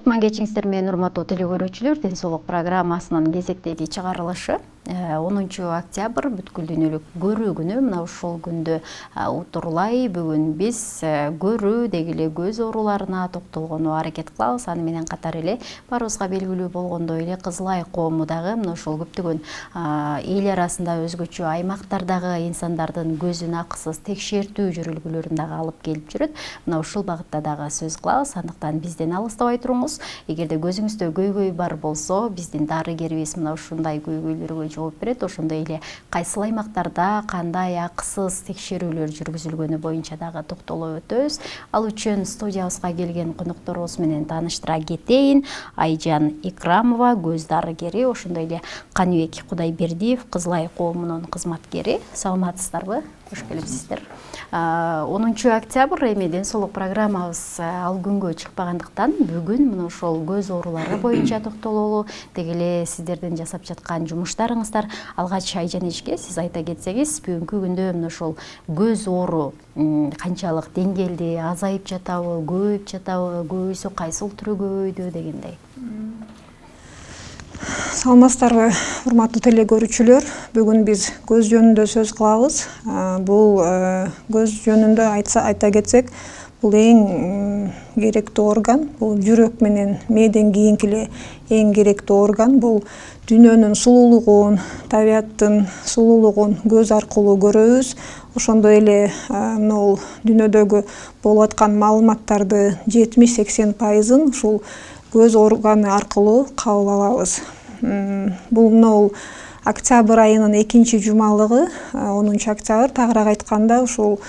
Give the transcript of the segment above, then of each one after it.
Кутман кечиңиздер менен урматтуу телекөрүүчүлөр, Ден соолук программасынын кезектеги чыгарылышы 10 октябрь бүткүл дүйнөлүк көрүү күнү. Мына ушул күндү утурлай бүгүн биз көрүү деги эле көз ооруларына токтолгону аракет кылабыз. Аны менен катар эле баарыбызга белгилүү болгондой эле Кызыл Ай коому дагы мына ушул көптөгөн эл арасында өзгөчө аймактардагы инсандардын көзүн акысыз текшертүү жүрүлгүлөрүн дагы алып келип жүрөт. Мына ушул багытта дагы сөз кылабыз. Андыктан бизден алыстабай туруңуз. Эгерде көзүңүздө көйгөй бар болсо, биздин дарыгерибиз мына ушундай көйгөйлөргө жооп берет. Ошондой эле кайсыл аймактарда кандай акысыз текшерүүлөр жүргүзүлгөнү боюнча дагы токтолуп өтөбүз. Ал үчүн студиябызга келген конокторубуз менен тааныштыра кетейин. Айжан Икрамова, көз дарыгери, ошондой эле Каныбек Кудайбердиев, Кызыл Ай коомунун кызматкери. Саламатсыздарбы? Кош келипсиздер. 10 октябрь эми Ден соолук программабыз ал күнгө чыкпагандыктан бүгүн мына ошол көз оорулары боюнча токтололу. Деги эле сиздердин жасап жаткан жумуштарыңыздар. Алгач Айжан эжке сиз айта кетсеңиз, бүгүнкү күндө мына ошол көз оору канчалык деңгээлде азайып жатабы, көбөйүп жатабы, көбөйсө кайсыл түрү көбөйдү дегендей. Саламатсыздарбы, урматтуу телекөрүүчүлөр. Бүгүн биз көз жөнүндө сөз кылабыз. Бул көз жөнүндө айта кетсек, бул эң керектүү орган. Бул жүрөк менен мээден кийинки эле эң керектүү орган. Бул дүйнөнүн сулуулугун, табияттын сулуулугун көз аркылуу көрөбүз. Ошондой эле могул дүйнөдөгү болуп аткан маалыматтарды 70-80% ушул көз органы аркылуу кабыл алабыз. Бул могул октябрь айынын экинчи жумалыгы, 10 октябрь, тагыраак айтканда ушул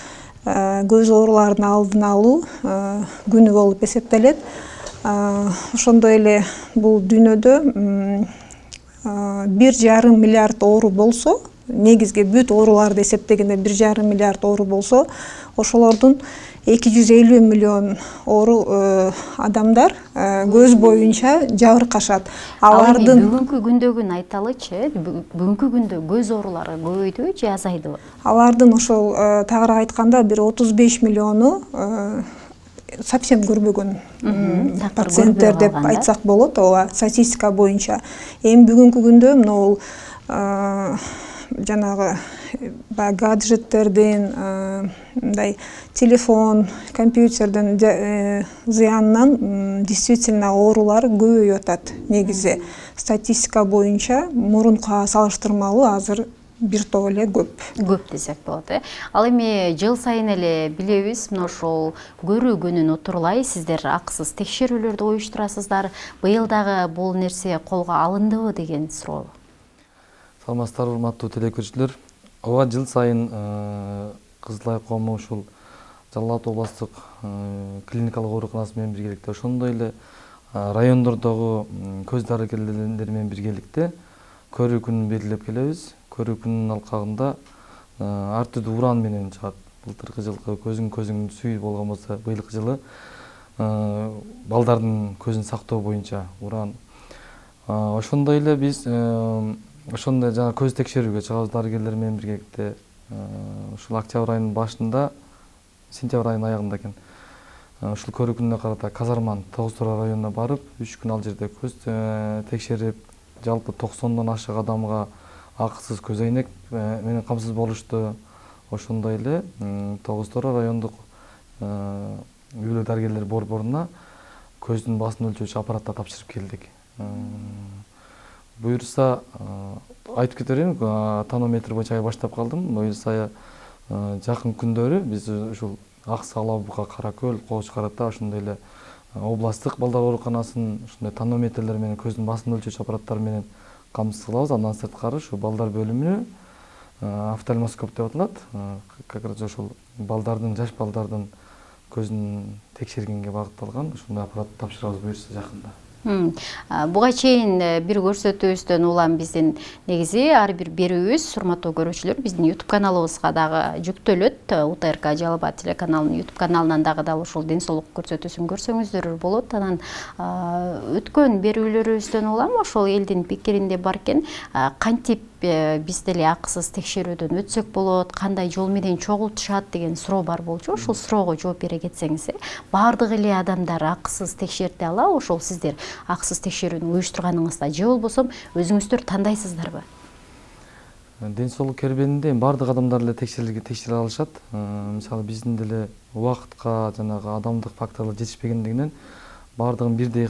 көз ооруларынын алдын алуу күнү болуп эсептелет. Ошондой эле бул дүйнөдө 1,5 миллиард оору болсо, негизги бүт ооруларды эсептегенде 1,5 миллиард оору болсо, ошолордун 250 миллион оору адамдар көз боюнча жабыркашат. Алардын бүгүнкү күндөгүн айталычы, бүгүнкү күндө көз оорулары көбөйдүбү же азайдыбы? Алардын ошол тагыраак айтканда бир 35 миллиону совсем көрбөгөн пациенттер деп айтсак болот, ооба, статистика боюнча. Эми бүгүнкү күндө могул жанагы гаджеттердин, мындай телефон, компьютердин зыянынан действительно оорулар көбөйүп атат. Негизи статистика боюнча мурункуга салыштырмалуу азыр бир топ эле көп десек болот. Ал эми жыл сайын эле билебиз, мына ошол көрүү күнүн утурлай сиздер акысыз текшерүүлөрдү уюштурасыздар. Быйыл дагы бул нерсе колго алындыбы деген суроо. Саламатсыздарбы, урматтуу телекөрүүчүлөр. Ооба, жыл сайын Кызыл Ай коому ушул Жалал Абад областык клиникалык ооруканасы менен биргеликте, ошондой эле райондордогу көз дарыгерлери менен биргеликте көрүү күнүн белгилеп келебиз. Көрүү күнүнүн алкагында ар түрдүү уран менен чыгат. Былтыркы жылкы көзүң сүй болгон болсо, быйылкы жылы балдардын көзүн сактоо боюнча уран. Ошондой эле биз ошондой жана көз текшерүүгө чыгабыз дарыгерлер менен биргеликте. Ушул октябрь айынын башында, сентябрь айынын аягында экен. Ушул көрүү күнүнө карата Казарман Тогуз-Тора районуна барып, 3 күн ал жерде көз текшерип, жалпы 90дон ашык адамга акысыз көз айнек менен камсыз болушту. Ошондой эле Тогуз-Тора райондук үй дарыгерлер борборуна көздүн басын өлчөөчү аппараттар тапшырып келдик. Буюрса айтып кетерим, тонометр боюнча баштап калдым. Буюрса жакын күндөрү биз ушул Аксы, Ала Бука, Каракөл, Коч Карата, ошондой эле областтык балдар ооруканасынын ушундай тонометрлер менен көздүн басын өлчөөчү аппараттар менен камсыз кылабыз. Андан сырткары ушу балдар бөлүмүнө офтальмоскоп деп аталат. Как раз ошол балдардын, жаш балдардын көзүн текшергенге багытталган ушундай аппарат тапшырабыз буюрса жакында. Буга чейин бир көрсөтүүбүздөн улам биздин негизи ар бир берүүбүз урматтуу көрүүчүлөр биздин YouTube каналыбызга дагы жүктөлөт. УТРК Жалал Абад телеканалынын YouTube каналынан дагы дал ушул ден соолук көрсөтүүсүн көрсөңүздөр болот. Анан өткөн берүүлөрүбүздөн улам ошол элдин пикиринде бар экен, кантип биз деле акысыз текшерүүдөн өтсөк болот, кандай жол менен чогултушат деген суроо бар болчу. Ошол суроого жооп бере кетсеңиз, баардык эле адамдар акысыз текшерте алабы? Ошол сиздер акысыз текшерүүнү уюштурганыңызда же болбосо өзүңүздөр тандайсыздарбы? Ден соолук кербенинде баардык адамдар эле текшере алышат. Мисалы биздин деле убакытка жанагы адамдык факторлор жетишпегендигинен баардыгын бирдей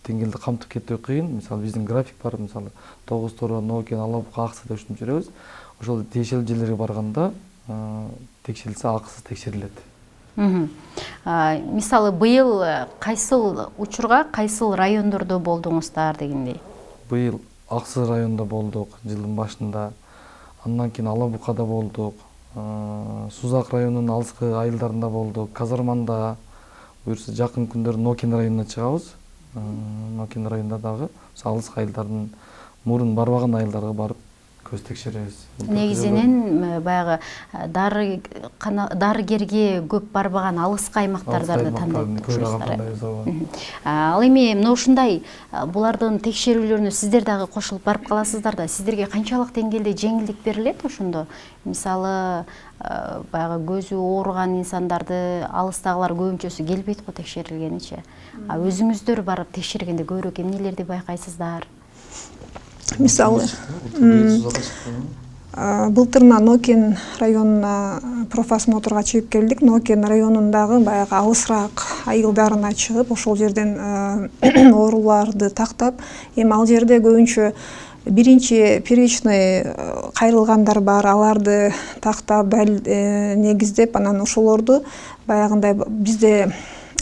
деңгээлде камтып кетүү кыйын. Мисалы биздин график бар, мисалы 9 тура Нокен Алабука акысыз өчүнүп жүрөбүз. Ошол тиешелүү жерлерге барганда текшерилсе акысыз текшерилет. Мисалы быйыл кайсыл учурга, кайсыл райондордо болдуңуздар дегендей? Быйыл Аксай районунда болдук жылдын башында. Андан кийин Алабукада болдук. Сузак районунун алыскы айылдарында болдук. Казарманда, буюрса жакын күндөр Нокен районуна чыгабыз. Нокен районунда дагы алыскы айылдардын мурун барбаган айылдарга барып көз текшеребиз. Негизинен баягы дарыгерге көп барбаган алыскы аймактарды тандайт турушсуздар. Ал эми мына ушундай булардын текшерүүлөрүнө сиздер дагы кошулуп барып каласыздар да, сиздерге канчалык деңгээлде жеңилдик берилет ошондо? Мисалы баягы көзү ооруган инсандарды алыстагылар көбүнчөсү келбейт го текшерилгеничи. Өзүңүздөр барып текшергенде көбүрөөк эмнелерди байкайсыздар? Мисалы былтыр Нокен районуна профосмотрга чыгып келдик. Нокен районундагы баягы алысыраак айылдарына чыгып, ошол жерден ооруларды тактап, эми ал жерде көбүнчө биринчи первичный кайрылгандар бар, аларды тактап, негиздеп, анан ошолорду баягындай бизде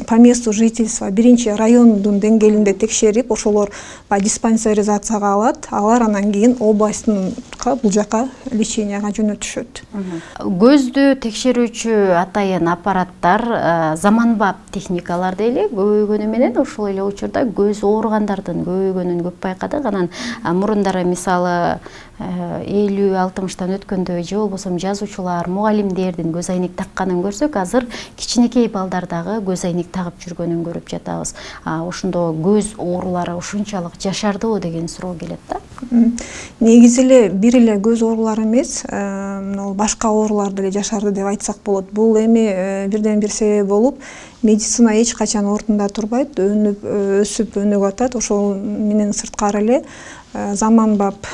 по месту жительства биринчи райондун деңгээлинде текшерип, ошолор диспансеризацияга алат, алар анан кийин областынка бул жака леченияга жөнөтүшөт. Көздү текшерүүчү атайын аппараттар заманбап техникалар дейли көбөйгөнү менен ошол эле учурда көз ооругандардын көбөйгөнүн көп байкадык. Анан мурундары мисалы 50-60-тан өткөндө же болбосо жазуучулар, мугалимдердин көз айнек такканын көрсөк, азыр кичинекей балдар дагы көз айнек тагып жүргөнүн көрүп жатабыз. Ошондо көз оорулары ушунчалык жашардыбы деген суроо келет да. Негизи эле бир эле көз оорулары эмес, башка оорулар деле жашарды деп айтсак болот. Бул эми бирден бир себеп болуп, медицина эч качан ордунда турбайт, өсүп өнүгүп атат. Ошол менен сырткары эле заманбап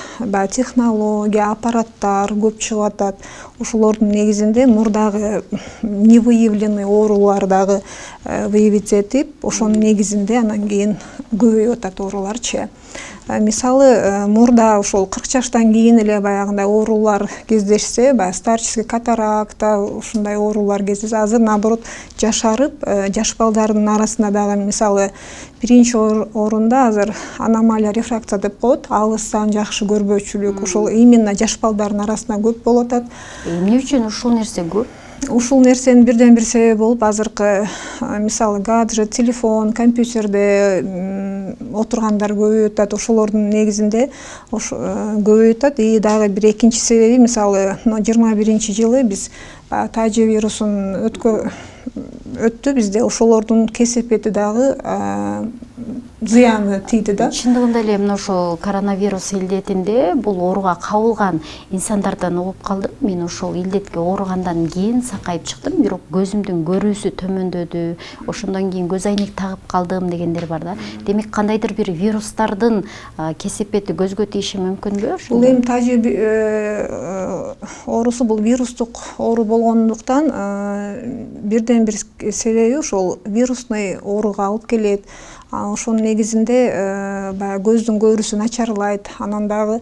технология, аппараттар көп чыгып атат. Ошолордун негизинде мурдагы невыявленный оорулар дагы выявиться этип, ошонун негизинде анан кийин көбөйүп атат ооруларчы. Мисалы мурда ошол 40 жаштан кийин эле баягындай оорулар кездешсе, старческий катаракта ушундай оорулар кездешсе, азыр наоборот жашарып, жаш балдардын арасында дагы мисалы биринчи орунда азыр аномалия рефракция деп коет, алыстан жакшы көрбөчүлүк, ошол именно жаш балдардын арасында көп болуп атат. Эмне үчүн ушул нерсе көп? Ушул нерсенин бирден бир себеби болуп, азыркы мисалы гаджет, телефон, компьютерде отургандар көбөйүп атат. Ошолордун негизинде көбөйүп атат. И дагы бир экинчи себеби, мисалы 21-жылы биз тажы вирусун өттү бизде, ошолордун кесепети дагы зыяны тийди да. Чындыгында эле мына ошол коронавирус илдетинде бул ооруга кабылган инсандардан угуп калдым. Мен ошол илдетке ооругандан кийин сакайып чыктым, бирок көзүмдүн көрүүсү төмөндөдү. Ошондон кийин көз айнек тагып калдым дегендер бар да. Демек кандайдыр бир вирустардын кесепети көзгө тийиши мүмкүнбү? Бул эми тажы оорусу бул вирустук оору болгондуктан бирден бир себеби ошол вирусный ооруга алып келет. Ошонун негизинде баягы көздүн көрүүсү начарлайт. Анан дагы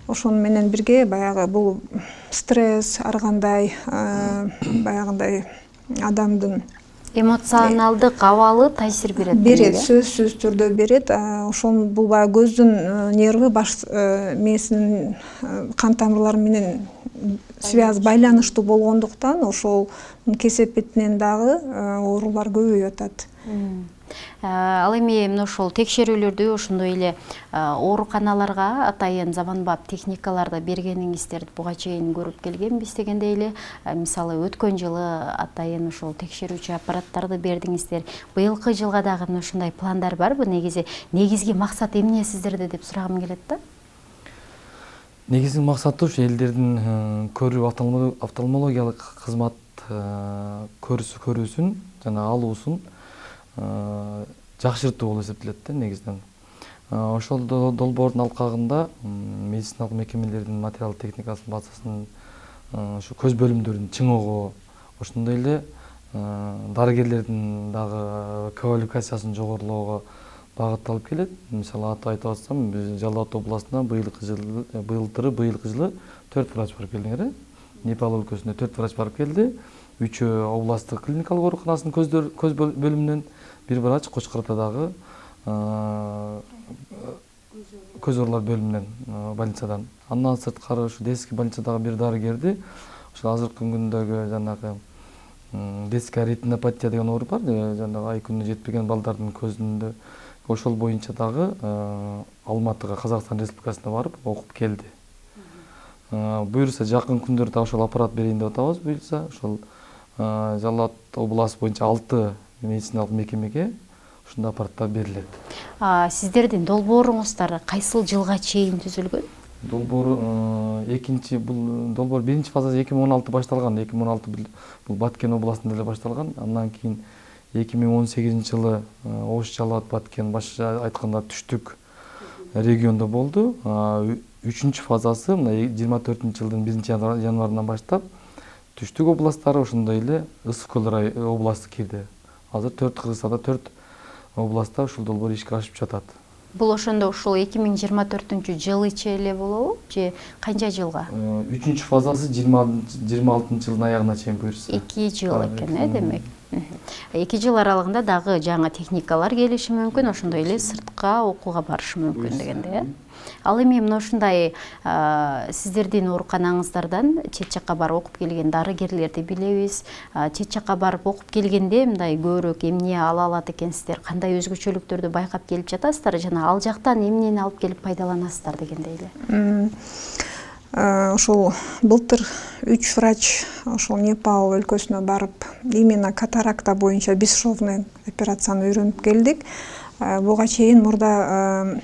ошону менен бирге баягы бул стресс, ар кандай баягындай адамдын эмоционалдык абалы таасир берет. Берет, сөзсүз түрдө берет. Ошол бул баягы көздүн нервы баш мээсинин кан тамырлары менен связь байланыштуу болгондуктан ошол кесепетинен дагы оорулар көбөйүп атат. Ал эми мына ошол текшерүүлөрдү ошондой эле ооруканаларга атайын заманбап техникаларды бергениңиздерди буга чейин көрүп келгенбиз дегендей эле мисалы өткөн жылы атайын ошол текшерүүчү аппараттарды бердиңиздер. Быйылкы жылга дагы мына ушундай пландар барбы? Негизги максат эмне сиздерде деп сурагым келет да. Негизги максаты ушу элдердин көрүү офтальмологиялык кызмат көрүүсүн жана алуусун жакшыртуу болуп эсептелет да негизинен. Ошол долбоордун алкагында медициналык мекемелердин материал техникасынын базасын ушу көз бөлүмдөрүн чыңоого, ошондой эле дарыгерлердин дагы квалификациясын жогорулоого багытталып келет. Мисалы айтып атсам, биз Жалал Абад областына быйылкы жылы 4 врач барып келдиңер. Непал өлкөсүнө 4 врач барып келди. 3 областтык клиникалык ооруканасынын көз бөлүмүнөн, 1 врач Кочкор Атадагы көз оорулар бөлүмүнөн, больницадан. Андан сырткары ушу детский больницадагы 1 дарыгерди ошол азыркы күндөгү жанагы детская ретинопатия деген оору бар, жанагы ай күнүнө жетпеген балдардын көзүндө. Ошол боюнча дагы Алматыга, Казакстан Республикасына барып окуп келди. Буюрса жакын күндөрдө ошол аппарат берейин деп атабыз. Буюрса ошол Жалал Абад областы боюнча 6 медициналык мекемеге ушундай аппараттар берилет. Сиздердин долбооруңуздар кайсыл жылга чейин түзүлгөн? Долбоор биринчи фазасы 2016 башталган. 2016 бул Баткен областында эле башталган. Андан кийин 2018 жылы Ош, Жалал Абад, Баткен, башкача айтканда түштүк региондо болду. 3-чү фазасы мына 24-жылдын 1-январынан баштап түштүк областтары, ошондой эле Ысык Көл областы кирди. Азыр Кыргызстанда 4 областта ушул долбоор ишке ашып жатат. Бул ошондо ушул 2024-жылычы эле болобу же канча жылга? 3-чү фазасы 26-жылдын аягына чейин буюрса. 2 жыл экен, демек. 2 жыл аралыгында дагы жаңы техникалар келиши мүмкүн, ошондой эле сыртка окууга барышы мүмкүн дегенде. Ал эми мына ушундай сиздердин ооруканаңыздардан чет жакка барып окуп келген дарыгерлерди билебиз. Чет жакка барып окуп келгенде мындай көбүрөөк эмне ала алат экенсиздер, кандай өзгөчөлүктөрдү байкап келип жатасыздар, жана ал жактан эмнени алып келип пайдаланасыздар дегендей эле. Ошол былтыр 3 врач ошол Непал өлкөсүнө барып, именно катаракта боюнча бесшовный операцияны үйрөнүп келдик. Буга чейин мурда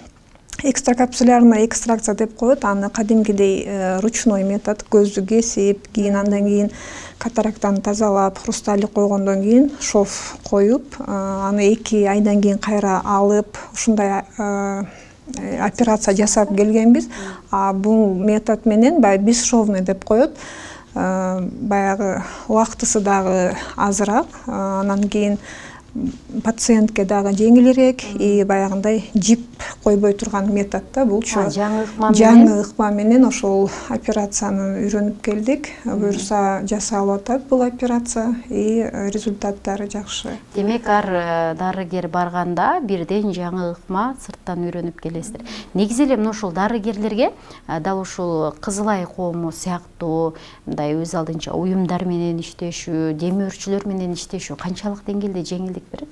экстракапсулярная экстракция деп коет, аны кадимкидей ручной метод, көздү кесип, андан кийин катарактаны тазалап, хрусталик койгондон кийин шов коюп, аны 2 айдан кийин кайра алып, ушундай операция жасап келгенбиз. Бул метод менен баягы бесшовный деп коет. Баягы убактысы дагы азыраак, анан кийин пациентке дагы жеңилирээк, и баягындай жип койбой турган метод да. Булчу жаңы ыкма менен ошол операцияны үйрөнүп келдик. Буюрса жасалып атат бул операция, и результаттары жакшы. Демек ар дарыгер барганда бирден жаңы ыкма сырттан үйрөнүп келесиздер. Негизи эле мына ошол дарыгерлерге дал ушул Кызылай коому сыяктуу мындай өз алдынча уюмдар менен иштешүү, демөөрчүлөр менен иштешүү канчалык деңгээлде жеңилдик берет?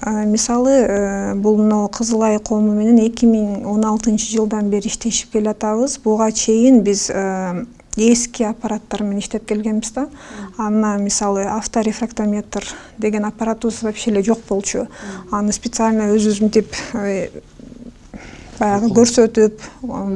Мисалы, бул Кызылай коому менен 2016-жылдан бери иштешип келатабыз. Буга чейин биз эски аппараттар менен иштеп келгенбиз да. Аны мисалы авторефрактометр деген аппаратыбыз вообще эле жок болчу. Аны специально өзүбүзүнтип баягы көрсөтүп,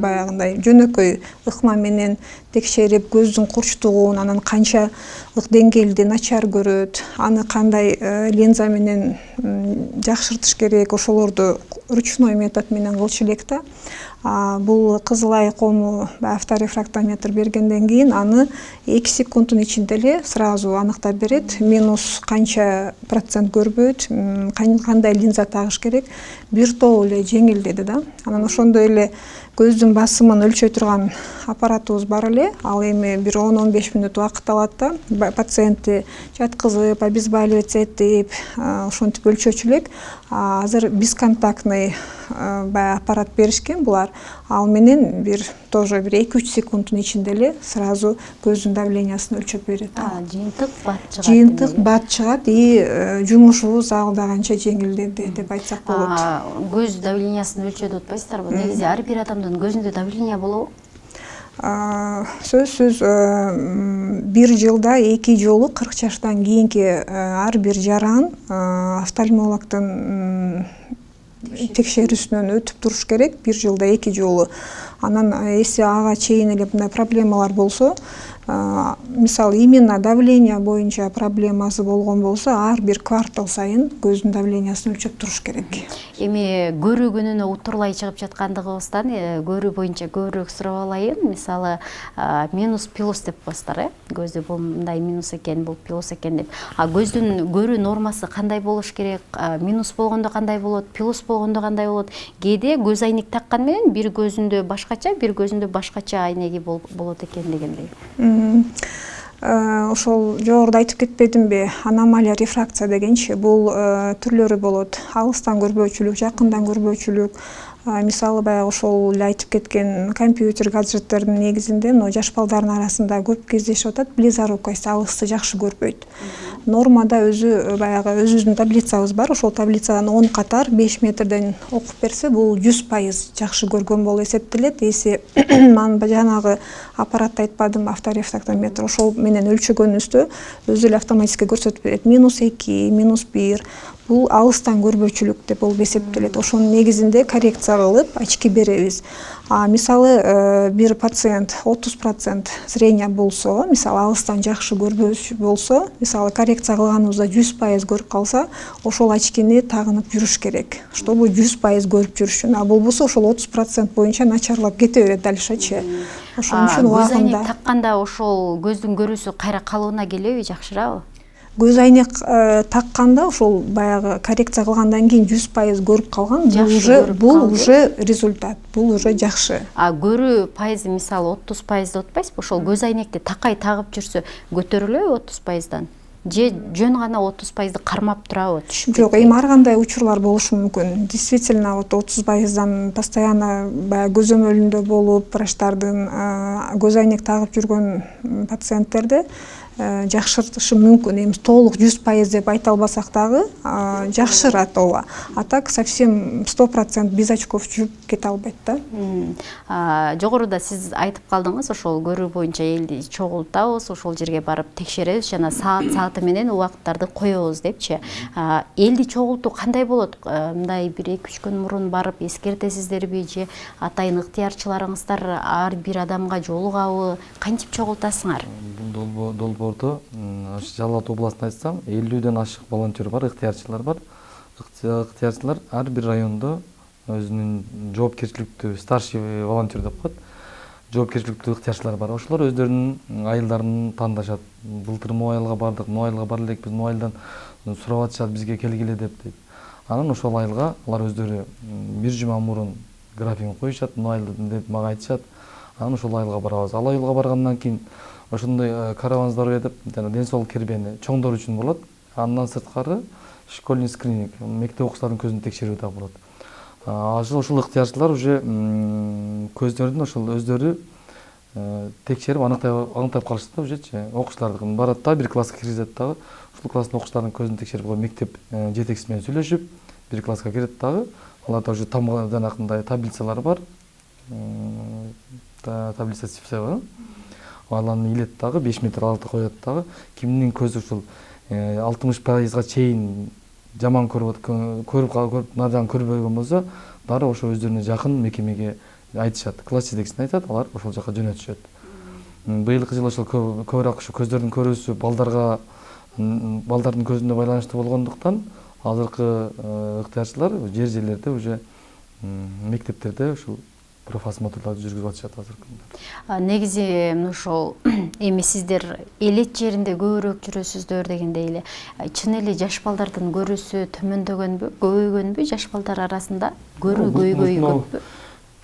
баягындай жөнөкөй ыкма менен текшерип, көздүн курчтугун, анан канчалык деңгээлде начар көрөт, аны кандай линза менен жакшыртыш керек, ошолорду ручной метод менен кылчу элек да. Бул Кызылай коому авторефрактометр бергенден кийин аны 2 секунддун ичинде эле сразу аныктап берет. Минус канча процент көрбөйт, кандай линза тагыш керек, бир топ эле жеңилдеди да. Анан ошондой эле көздүн басымын өлчөй турган аппаратыбыз бар эле. Ал эми бир 10-15 мүнөт убакыт алат да. Пациентти жаткызып, обезболивать этип, ошентип өлчөчү элек. Азыр бесконтактный аппарат беришкен булар. Ал менен тоже 2-3 секунддун ичинде эле сразу көздүн давлениясын өлчөп берет. Жыйынтык бат чыгат. Жыйынтык бат чыгат и жумушубуз ага канча жеңилдеди деп айтсак болот. Көз давлениясын өлчөдүп атпайсыздарбы? Негизи ар бир адамдын көзүндө давление болобу? Сөзсүз бир жылда 2 жолу 40 жаштан кийинки ар бир жаран офтальмологдун текшерүүсүнөн өтүп туруш керек, бир жылда 2 жолу. Анан эси ага чейин эле мындай проблемалар болсо, мисалы именно давление боюнча проблемасы болгон болсо, ар бир квартал сайын көздүн давлениясын өлчөп туруш керек. Эми көрүү күнүнө утурлай чыгып жаткандыгыбыздан көрүү боюнча көбүрөөк сурап алайын. Мисалы минус плюс деп коесуздар, көздө бул мындай минус экен, бул плюс экен деп. Көздүн көрүү нормасы кандай болуш керек? Минус болгондо кандай болот? Плюс болгондо кандай болот? Кээде көз айнек таккан менен бир көзүндө башкача, бир көзүндө башкача айнеги болот экен дегендей. Ошол жогоруда айтып кетпедимби? Аномалия рефракция дегенчи, бул түрлөрү болот. Алыстан көрбөөчүлүк, жакындан көрбөөчүлүк. Мисалы баягы ошол эле айтып кеткен компьютер гаджеттердин негизинде жаш балдардын арасында көп кездешип атат, близорукость, алысты жакшы көрбөйт. Нормада баягы өзүбүздүн таблицабыз бар, ошол таблицадан 10 катар 5 метрден окуп берсе, бул 100% жакшы көргөн болуп эсептелет. Эси жанагы аппаратты айтпадым, авторефрактометр, ошол менен өлчөгөнүбүздө өзү эле автоматически көрсөтүп берет. -2, -1. Бул алыстан көрбөөчүлүк деп болуп эсептелет. Ошонун негизинде коррекция кылып очки беребиз. Мисалы бир пациент 30% зрение болсо, мисалы алыстан жакшы көрбөчү болсо, мисалы коррекция кылганыбызда 100% көрүп калса, ошол очкини тагынып жүрүш керек, чтобы 100% көрүп жүрүш үчүн. Болбосо ошол 30% боюнча начарлап кете берет дальшечи. Ошон үчүн Көз айнек убагында такканда ошол көздүн көрүүсү кайра калыбына келеби, жакшырабы? Көз айнек такканда ошол баягы коррекция кылгандан кийин 100% көрүп калган, бул уже результат, бул уже жакшы. Көрүү пайызы мисалы 30% деп атпайсызбы? Ошол көз айнекти такай тагып жүрсө көтөрүлөбү 30%дан? Же жөн гана 30%ды кармап турабы, түшүп? Жок, эми ар кандай учурлар болушу мүмкүн. Действительно, 30%дан постоянно баягы көзөмөлүндө болуп, врачтардын көз айнек тагып жүргөн пациенттерде жакшыртышы мүмкүн. Эми толук 100% деп айта албасак дагы жакшырат ооба. А так совсем 100% без очков жүрүп кете албайт да. Жогоруда сиз айтып калдыңыз, ошол көрүү боюнча элди чогултабыз, ошол жерге барып текшеребиз жана сааты менен убакыттарды коебуз депчи. Элди чогултуу кандай болот? Мындай 1-2-3 күн мурун барып эскертесиздерби же атайын ыктыярчыларыңыздар ар бир адамга жолугабы? Кантип чогултасыңар? Долбоордо Жалал Абад областында айтсам, 50ден ашык волонтер бар, ыктыярчылар бар. Ыктыярчылар ар бир райондо өзүнүн жоопкерчиликтүү старший волонтер деп коет. Жоопкерчиликтүү ыктыярчылар бар. Ошолор өздөрүнүн айылдарын тандашат. Былтыр Моайлга бардык, Моайлга бара элек, биз Моайлдан сурап атышат, бизге келгиле деп дейт. Анан ошол айылга алар өздөрү бир жума мурун графигин коюшат, Моайлда деп мага айтышат. Анан ошол айылга барабыз. Ал айылга баргандан кийин ошондой каравандар өтүп, ден соолук кербени чоңдор үчүн болот. Андан сырткары школьный скрининг, мектеп окуучулардын көзүн текшерүү да болот. Ошол ыктыярчылар уже көздөрүн ошол өздөрү текшерип аныктап калышты да, ужечи. Окуучуларды барат да, бир класска киргизет дагы. Ушул класстын окуучуларынын көзүн текшерип, мектеп жетекчиси менен сүйлөшүп, бир класска кирет дагы. Аларда уже жанакындай таблицалар бар. Таблица Сифсева. Аланы илет дагы, 5 метр алты коет дагы. Кимдин көзү ушул 60%га чейин жаман көрүп надан көрбөгөн болсо, дары ошо өздөрүнө жакын мекемеге айтышат. Класс жетекчисине айтат, алар ошол жака жөнөтүшөт. Быйылкы жылы ошол көбүрөөк ушу көздөрдүн көрүүсү балдардын көзүнө байланыштуу болгондуктан, азыркы ыктыярчылар жерлерде уже мектептерде ушул профосмотрларды жүргүзүп атышат азыркы. Негизи ошол эми сиздер элет жеринде көбүрөөк жүрөсүздөр дегендей эле. Чын эле жаш балдардын көрүүсү төмөндөгөнбү, көбөйгөнбү жаш балдар арасында? Көрүү көбүйгөнбү?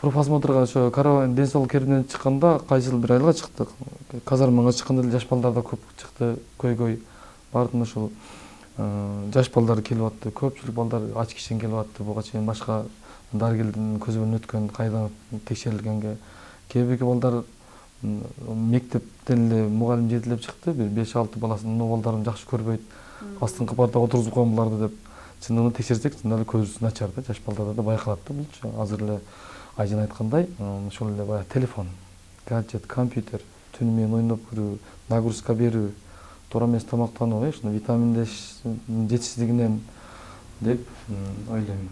Профосмотрга ошо караван ден соолук кербинен чыкканда кайсы бир айылга чыктык. Казармага чыкканда эле жаш балдар да көп чыкты, көйгөй. Бардым ошол жаш балдар келип атты, көпчүлүк балдар ач кишен келип атты, буга чейин башка дарыгердин көзбөн өткөн, кайдан текшерилгенге. Кээ бирки балдар мектептен эле мугалим жетелеп чыкты, бир 5-6 баласын, балдарым жакшы көрбөйт, астыңкы партага отургузуп койгон буларды деп. Чындыгында текшерсек, чындап эле көзү начар да, жаш балдарда да байкалат да бул. Азыр эле Айжан айткандай, ошол эле баягы телефон, гаджет, компьютер, түнү менен ойноп жүрүү, нагрузка берүү, туура эмес тамактануу, ушуну витамин жетишсиздигинен деп ойлойм.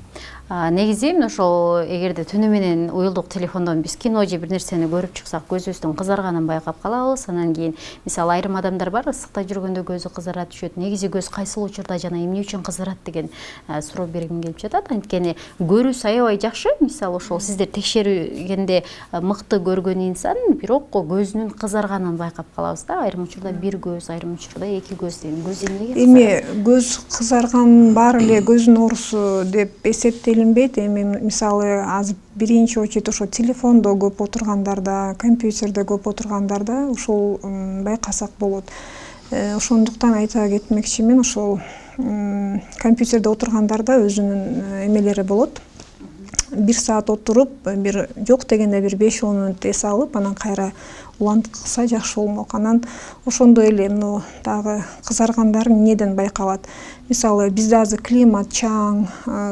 Негизи ошол эгерде түнү менен уюлдук телефондон биз кино же бир нерсени көрүп чыксак, көзүбүздүн кызарганын байкап калабыз. Анан кийин мисалы айрым адамдар бар, ысыкта жүргөндө көзү кызара түшөт. Негизи көз кайсыл учурда жана эмне үчүн кызарат деген суроо бергим келип жатат. Анткени көрүүсү аябай жакшы. Мисалы ошол сиздер текшергенде мыкты көргөн инсан, бирок көзүнүн кызарганын байкап калабыз да. Айрым учурда бир көз, айрым учурда эки көз деген. Көз эмнеге кызарат? Эми көз кызарган баары эле көздүн оорусу деп эсептелинбейт. Эми мисалы азыр биринчи очередь ошо телефондо көп отургандарда, компьютерде көп отургандарда ушул байкасак болот. Ошондуктан айта кетмекчимин, ошол компьютерде отургандарда өзүнүн эмелери болот. 1 саат отуруп, бир жок дегенде бир 5-10 мүнөт эс алып, анан кайра улантса жакшы болмок. Анан ошондой эле мына дагы кызаргандар эмнеден байкалат? Мисалы бизде азыр климат чаң,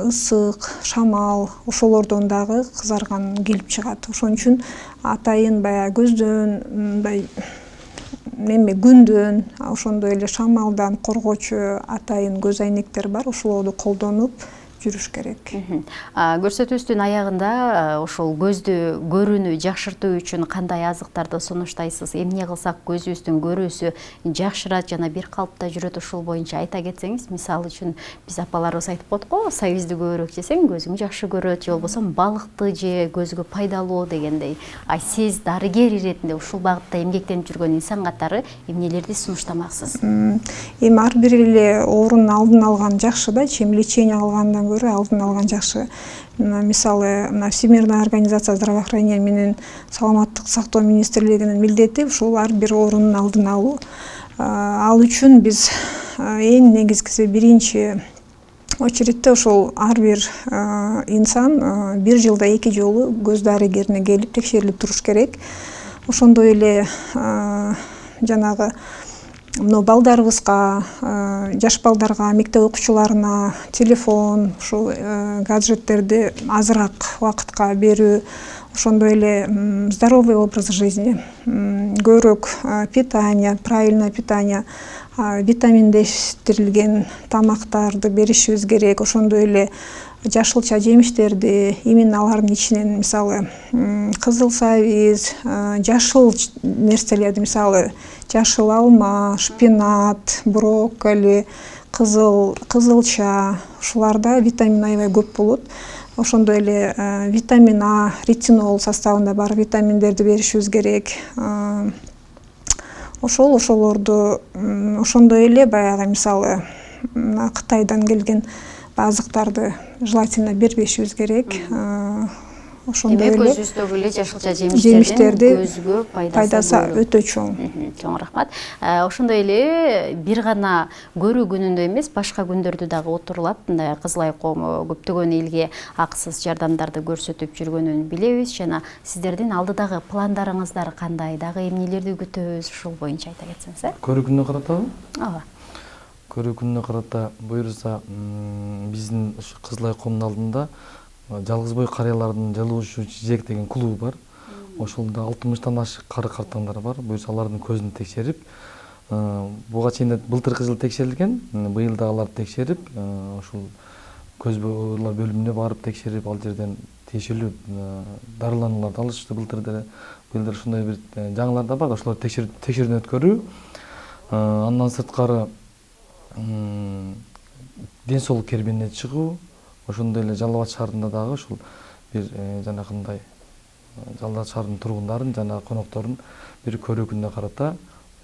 ысык, шамал, ошолордон дагы кызарган келип чыгат. Ошон үчүн атайын баягы көздөн, мындай күндөн, ошондой эле шамалдан коргоочу атайын көз айнектер бар, ошолорду колдонуп жүрүш керек. Көрсөтүүбүздүн аягында ошол көздү көрүүнү жакшыртуу үчүн кандай азыктарды сунуштайсыз? Эмне кылсак көзүбүздүн көрүүсү жакшырат жана бир калыпта жүрөт, ошол боюнча айта кетсеңиз. Мисалы үчүн биз апаларыбыз айтып коет го, сабизди көбүрөөк жесең көзүң жакшы көрөт, же болбосо балыкты же көзгө пайдалуу дегендей. Сиз дарыгер иретинде ушул багытта эмгектенип жүргөн инсан катары эмнелерди сунуштамаксыз? Эми ар бир эле оорунун алдын алган жакшы да, лечение алгандан көрө алдын алган жакшы. Мисалы, Всемирная организация здравоохранения менен саламаттык сактоо министрлигинин милдети ушул ар бир оорунун алдын алуу. Ал үчүн биз эң негизгиси биринчи очередте ошол ар бир инсан 1 жылда 2 жолу көз дарыгерине келип текшерилип туруш керек. Ошондой эле жанагы балдарыбызга, жаш балдарга, мектеп окуучуларына телефон, ушул гаджеттерди азыраак убакытка берүү, ошондой эле здоровый образ жизни, көбүрөөк питание, правильное питание, витаминдештирилген тамактарды беришибиз керек. Ошондой эле жашылча жемиштерди, именно алардын ичинен мисалы кызыл сабиз, жашыл нерселерди, мисалы жашыл алма, шпинат, брокколи, кызылча, ушуларда витамин аябай көп болот. Ошондой эле витамин А, ретинол составында бар витаминдерди беришибиз керек. Ошолорду ошондой эле баягы мисалы Кытайдан келген азыктарды желательно бербешибиз керек. Ошондой эле көзүбүздөгү эле жашылча жемиштердин көзгө пайдасы өтө чоң. Чоң рахмат. Ошондой эле бир гана көрүү күнүндө эмес, башка күндөрдү дагы отурулап, мындай Кызыл Ай коому көптөгөн элге акысыз жардамдарды көрсөтүп жүргөнүн билебиз. Жана сиздердин алдыдагы пландарыңыздар кандай, дагы эмнелерди күтөбүз, ушул боюнча айта кетсеңиз. Көрүү күнүнө каратабы? Ооба. Көрүү күнүнө карата буюрса, биздин Кызыл Ай коомунун алдында жалгыз бой карыялардын жалыгышуу жек деген клубу бар. Ошолдо 60тан ашык кары картаңдар бар. Буюрса алардын көзүн текшерип, буга чейин былтыркы жылы текшерилген, быйыл да аларды текшерип, ошол көз оорулар бөлүмүнө барып текшерип, ал жерден тиешелүү дарыланууларды алышты былтыр деле. Быйыл да ушундай бир жаңылар да бар, ошолорду текшерүүдөн өткөрүү. Андан сырткары ден соолук кербинине чыгуу. Ошондой эле Жалал Абад шаарында дагы ушул бир жанагындай Жалал Абад шаарынын тургундарын жана конокторун бир көрүү күнүнө карата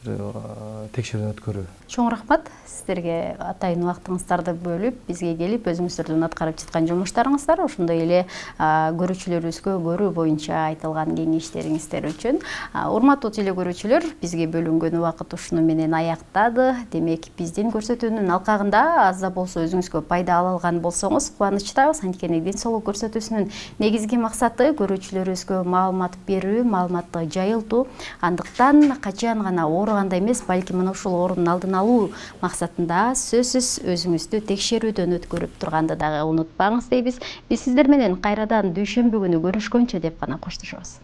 текшерүүдөн өткөрүү. Чоң рахмат сиздерге атайын убактыңыздарды бөлүп бизге келип өзүңүздөрдүн аткарып жаткан жумуштарыңыздар, ошондой эле көрүүчүлөрүбүзгө көрүү боюнча айтылган кеңештериңиздер үчүн. Урматтуу телекөрүүчүлөр, бизге бөлүнгөн убакыт ушуну менен аяктады. Демек, биздин көрсөтүүнүн алкагында аз да болсо өзүңүзгө пайда ала алган болсоңуз кубанычтабыз. Анткени ден соолук көрсөтүүсүнүн негизги максаты көрүүчүлөрүбүзгө маалымат берүү, маалыматты жайылтуу. Андыктан качан гана ооруганда эмес, балки мына ушул оорунун алдын алуу максатында сөзсүз өзүңүздү текшерүүдөн өткөрүп турганды дагы унутпаңыз дейбиз. Биз сиздер менен кайрадан дүйшөмбү күнү көрүшкөнчө деп гана коштошобуз.